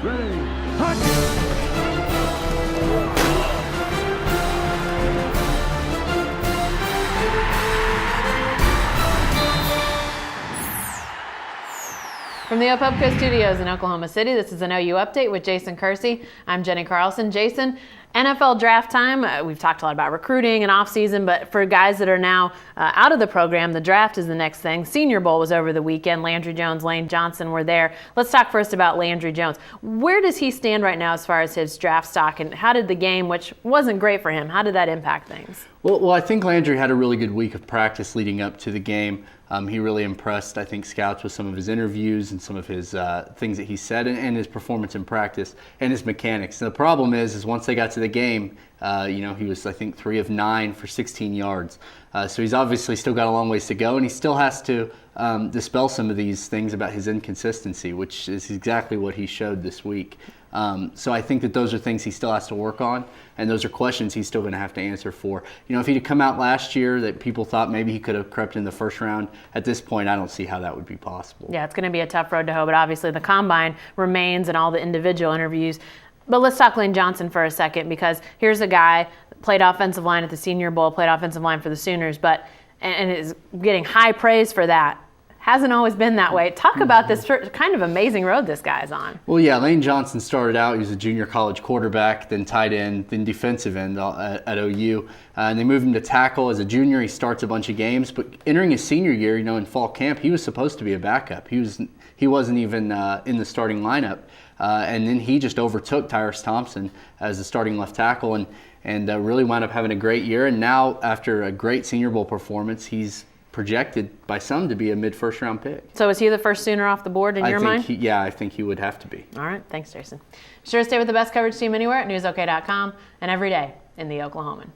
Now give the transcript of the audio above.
Ready, hunt! From the Upco Studios in Oklahoma City, this is an OU Update with Jason Kersey. I'm Jenny Carlson. Jason, NFL draft time. We've talked a lot about recruiting and offseason, but for guys that are now out of the program, the draft is the next thing. Senior Bowl was over the weekend. Landry Jones, Lane Johnson were there. Let's talk first about Landry Jones. Where does he stand right now as far as his draft stock, and how did the game, which wasn't great for him, how did that impact things? Well, I think Landry had a really good week of practice leading up to the game. He really impressed, I think, scouts with some of his interviews and some of his things that he said and his performance in practice and his mechanics. And the problem is once they got to the game, he was, I think, 3 of 9 for 16 yards. So he's obviously still got a long ways to go, and he still has to dispel some of these things about his inconsistency, which is exactly what he showed this week. So I think that those are things he still has to work on, and those are questions he's still going to have to answer for. If he'd come out last year that people thought maybe he could have crept in the first round, at this point I don't see how that would be possible. Yeah, it's going to be a tough road to hoe, but obviously the combine remains and all the individual interviews. But let's talk Lane Johnson for a second, because here's a guy that played offensive line at the Senior Bowl, played offensive line for the Sooners, and is getting high praise for that. Hasn't always been that way. Talk about this kind of amazing road this guy's on. Well, yeah, Lane Johnson started out, he was a junior college quarterback, then tight end, then defensive end at OU. And they moved him to tackle. As a junior, he starts a bunch of games, but entering his senior year, in fall camp, he was supposed to be a backup. He wasn't even in the starting lineup. And then he just overtook Tyrus Thompson as the starting left tackle and really wound up having a great year. And now, after a great Senior Bowl performance, he's projected by some to be a mid-first round pick. So is he the first Sooner off the board in your mind? I think he would have to be. All right, thanks, Jason. Be sure to stay with the best coverage team anywhere at newsok.com and every day in the Oklahoman.